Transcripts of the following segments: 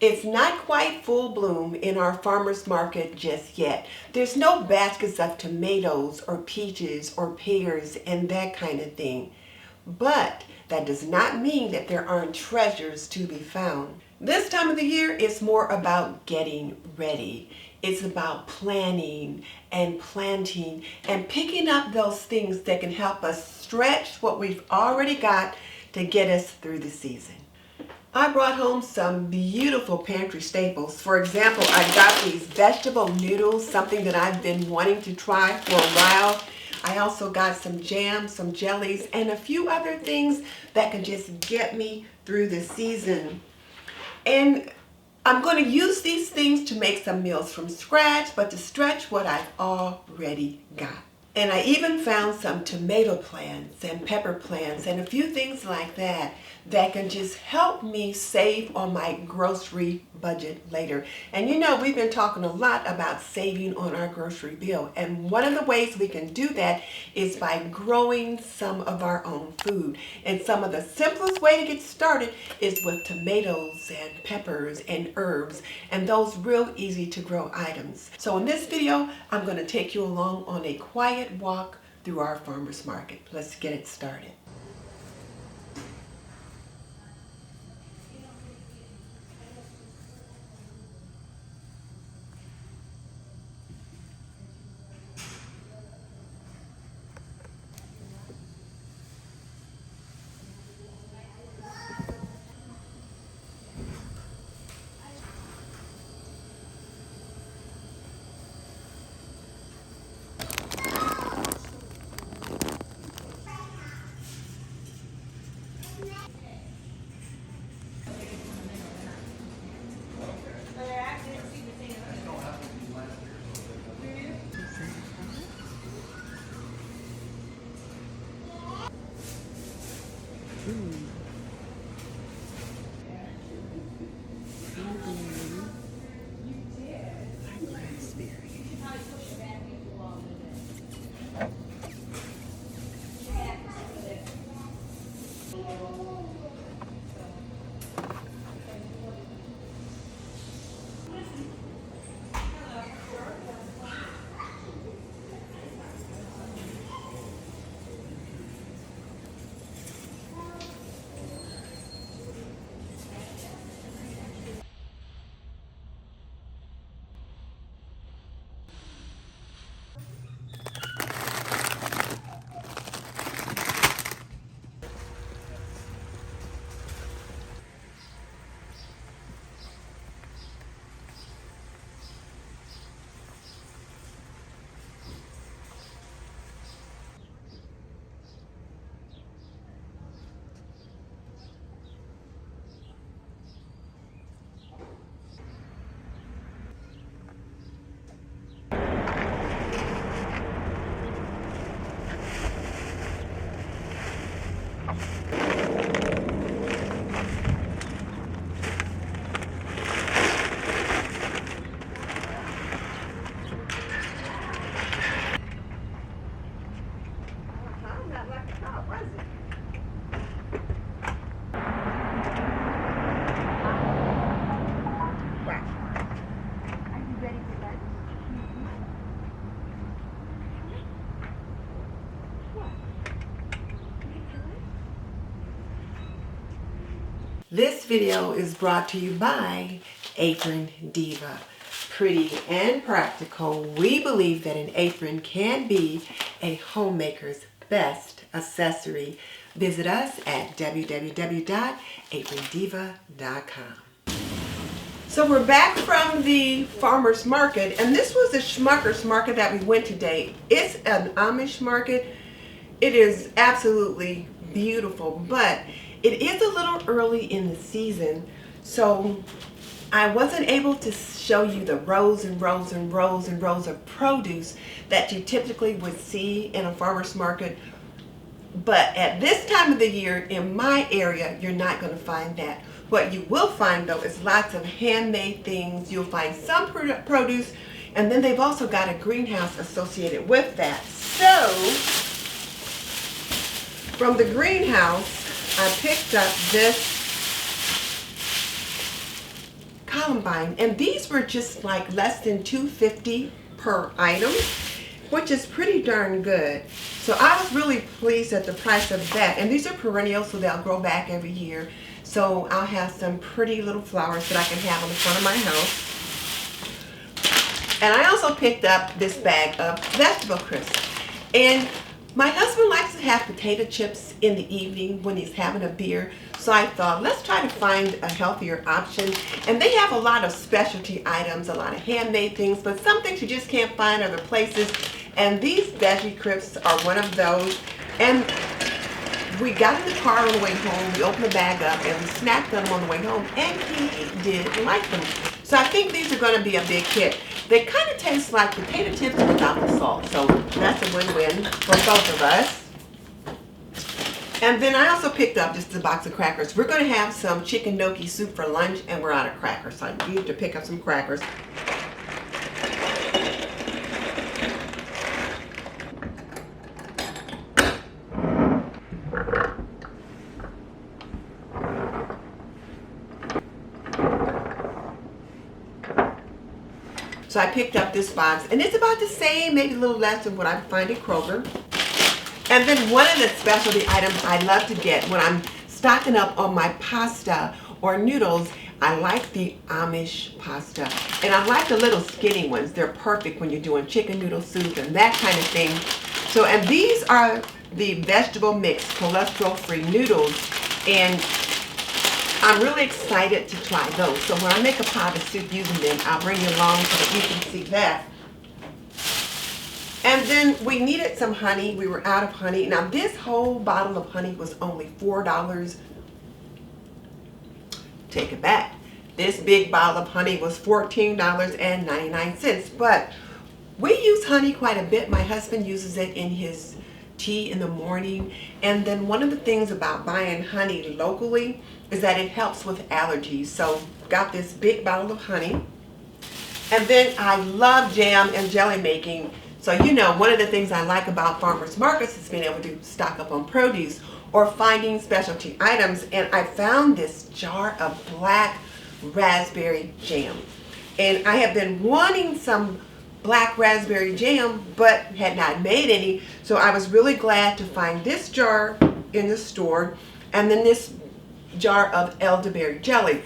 It's not quite full bloom in our farmer's market just yet. There's no baskets of tomatoes or peaches or pears and that kind of thing. But that does not mean that there aren't treasures to be found. This time of the year is more about getting ready. It's about planning and planting and picking up those things that can help us stretch what we've already got to get us through the season. I brought home some beautiful pantry staples. For example, I got these vegetable noodles, something that I've been wanting to try for a while. I also got some jam, some jellies, and a few other things that can just get me through the season. And I'm going to use these things to make some meals from scratch, but to stretch what I've already got. And I even found some tomato plants and pepper plants and a few things like that that can just help me save on my grocery budget later. And you know, we've been talking a lot about saving on our grocery bill. And one of the ways we can do that is by growing some of our own food. And some of the simplest way to get started is with tomatoes and peppers and herbs and those real easy to grow items. So in this video, I'm going to take you along on a quiet walk through our farmer's market. Let's get it started. This video is brought to you by Aprondiva. Pretty and practical, we believe that an apron can be a homemaker's best accessory. Visit us at www.aprondiva.com. So we're back from the farmer's market, and this was the Schmucker's market that we went today. It's an Amish market. It is absolutely beautiful, but it is a little early in the season, so I wasn't able to show you the rows and rows and rows and rows of produce that you typically would see in a farmer's market. But at this time of the year in my area, you're not going to find that. What you will find though is lots of handmade things. You'll find some produce, and then they've also got a greenhouse associated with that. So from the greenhouse, I picked up this Columbine, and these were just like less than $2.50 per item, which is pretty darn good. So I was really pleased at the price of that. And these are perennials, so they'll grow back every year. So I'll have some pretty little flowers that I can have on the front of my house. And I also picked up this bag of vegetable crisps. And my husband likes to have potato chips in the evening when he's having a beer. So I thought, let's try to find a healthier option. And they have a lot of specialty items, a lot of handmade things, but some things you just can't find other places. And these veggie crisps are one of those. And we got in the car on the way home, we opened the bag up, and we snacked on them on the way home, and he did like them. So I think these are going to be a big hit. They kind of taste like potato chips without the salt, so that's a win-win for both of us. And then I also picked up just a box of crackers. We're going to have some chicken gnocchi soup for lunch, and we're out of crackers, so I need to pick up some crackers. So I picked up this box, and it's about the same, maybe a little less than what I find at Kroger. And then one of the specialty items I love to get when I'm stocking up on my pasta or noodles, I like the Amish pasta. And I like the little skinny ones. They're perfect when you're doing chicken noodle soup and that kind of thing. So, and these are the vegetable mix, cholesterol-free noodles. And I'm really excited to try those. So when I make a pot of soup using them, I'll bring you along so that you can see that. And then we needed some honey. We were out of honey. Now this whole bottle of honey was only $4. Take it back. This big bottle of honey was $14.99. But we use honey quite a bit. My husband uses it in his tea in the morning. And then one of the things about buying honey locally is that it helps with allergies. So got this big bottle of honey. And then I love jam and jelly making. So you know, one of the things I like about farmers markets is being able to stock up on produce or finding specialty items. And I found this jar of black raspberry jam. And I have been wanting some black raspberry jam, but had not made any. So I was really glad to find this jar in the store, and then this jar of elderberry jelly.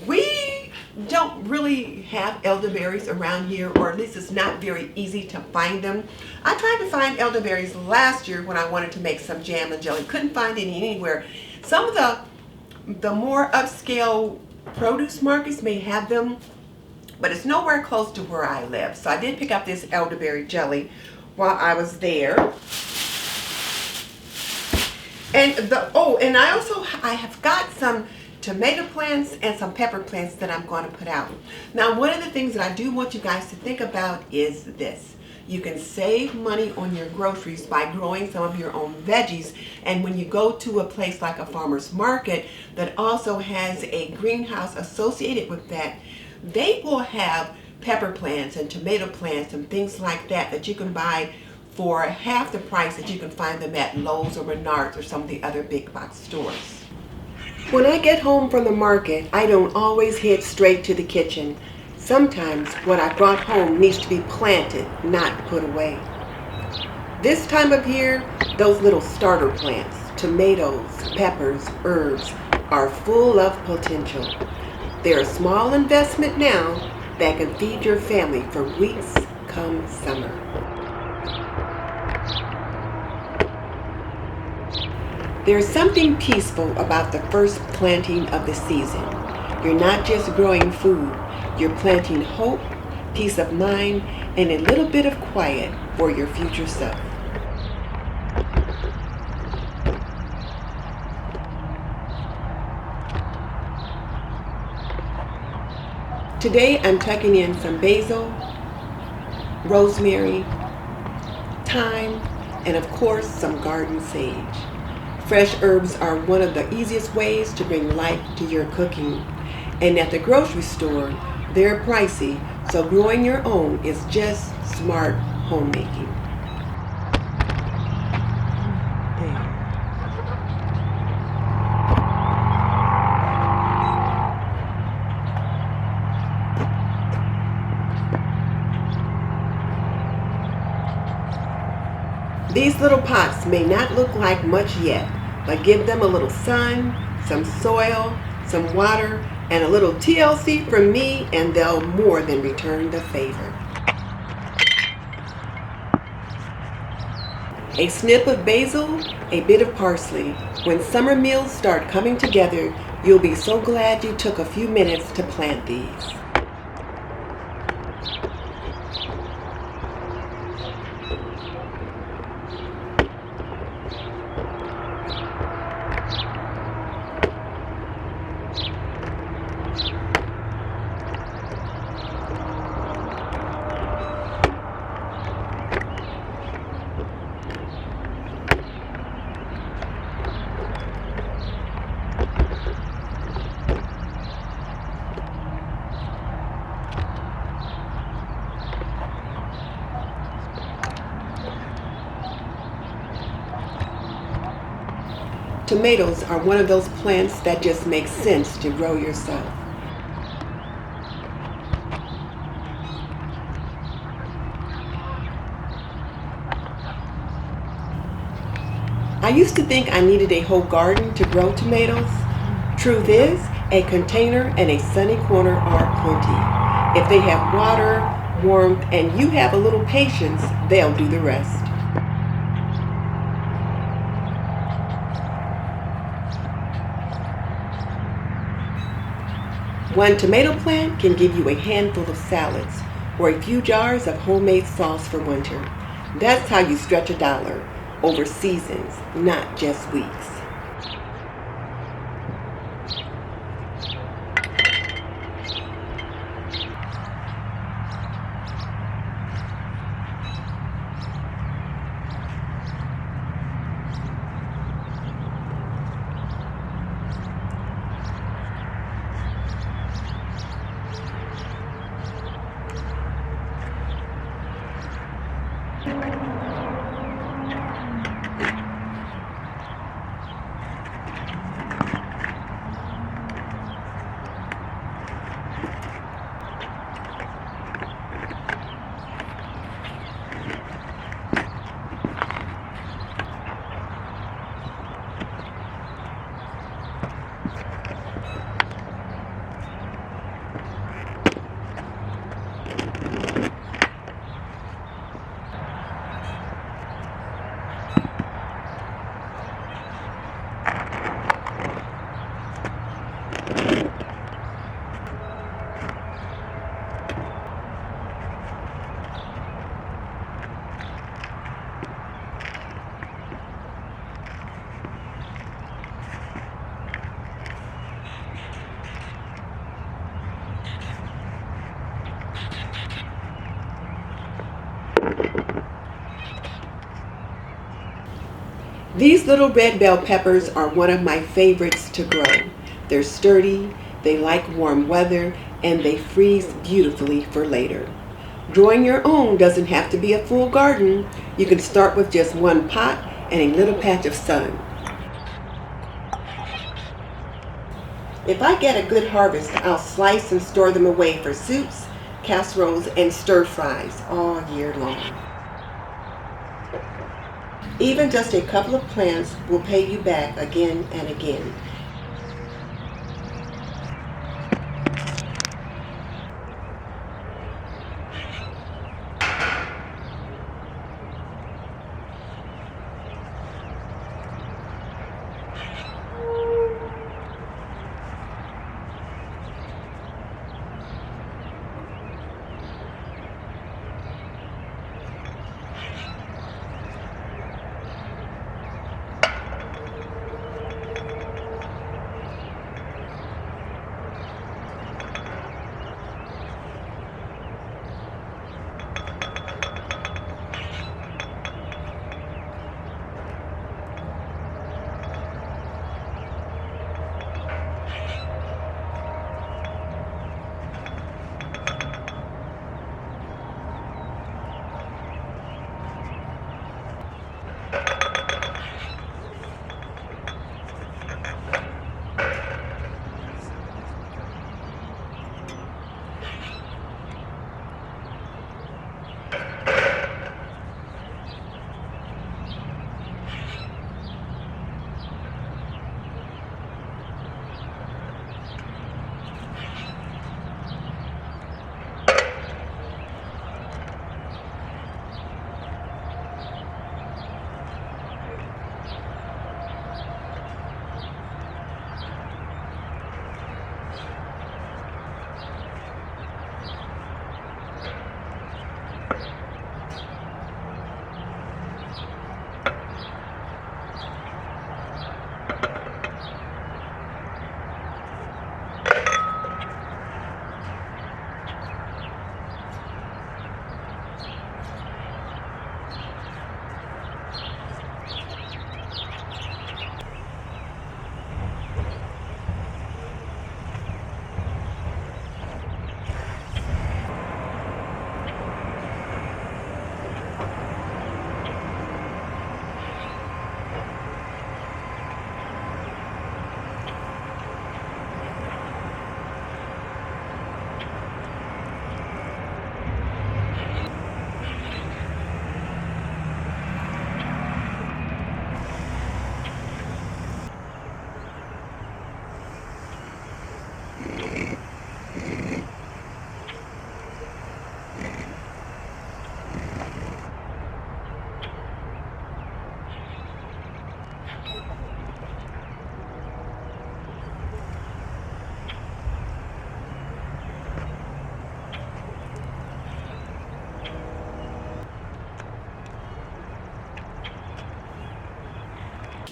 We don't really have elderberries around here, or at least it's not very easy to find them. I tried to find elderberries last year when I wanted to make some jam and jelly. Couldn't find any anywhere. Some of the more upscale produce markets may have them, but it's nowhere close to where I live. So I did pick up this elderberry jelly while I was there. And I have got some tomato plants and some pepper plants that I'm going to put out. Now, one of the things that I do want you guys to think about is this. You can save money on your groceries by growing some of your own veggies. And when you go to a place like a farmer's market that also has a greenhouse associated with that, they will have pepper plants and tomato plants and things like that that you can buy for half the price that you can find them at Lowe's or Menards or some of the other big box stores. When I get home from the market, I don't always head straight to the kitchen. Sometimes what I brought home needs to be planted, not put away. This time of year, those little starter plants, tomatoes, peppers, herbs, are full of potential. They're a small investment now that can feed your family for weeks come summer. There's something peaceful about the first planting of the season. You're not just growing food, you're planting hope, peace of mind, and a little bit of quiet for your future self. Today I'm tucking in some basil, rosemary, thyme, and of course some garden sage. Fresh herbs are one of the easiest ways to bring life to your cooking. And at the grocery store, they're pricey, so growing your own is just smart homemaking. These little pots may not look like much yet, but give them a little sun, some soil, some water, and a little TLC from me, and they'll more than return the favor. A snip of basil, a bit of parsley. When summer meals start coming together, you'll be so glad you took a few minutes to plant these. Tomatoes are one of those plants that just makes sense to grow yourself. I used to think I needed a whole garden to grow tomatoes. Truth is, a container and a sunny corner are plenty. If they have water, warmth, and you have a little patience, they'll do the rest. One tomato plant can give you a handful of salads or a few jars of homemade sauce for winter. That's how you stretch $1 over seasons, not just weeks. These little red bell peppers are one of my favorites to grow. They're sturdy, they like warm weather, and they freeze beautifully for later. Growing your own doesn't have to be a full garden. You can start with just one pot and a little patch of sun. If I get a good harvest, I'll slice and store them away for soups, casseroles, and stir fries all year long. Even just a couple of plants will pay you back again and again.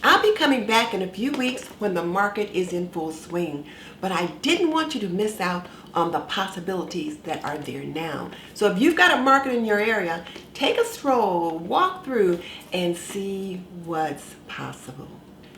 I'll be coming back in a few weeks when the market is in full swing, but I didn't want you to miss out on the possibilities that are there now. So if you've got a market in your area, take a stroll, walk through, and see what's possible.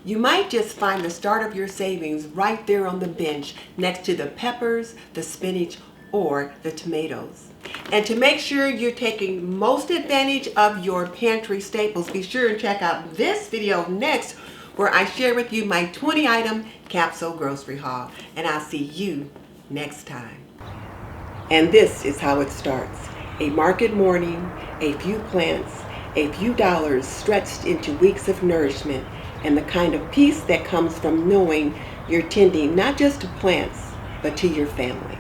You might just find the start of your savings right there on the bench next to the peppers, the spinach, or the tomatoes. And to make sure you're taking most advantage of your pantry staples, be sure and check out this video next where I share with you my 20-item capsule grocery haul. And I'll see you next time. And this is how it starts. A market morning, a few plants, a few dollars stretched into weeks of nourishment, and the kind of peace that comes from knowing you're tending not just to plants, but to your family.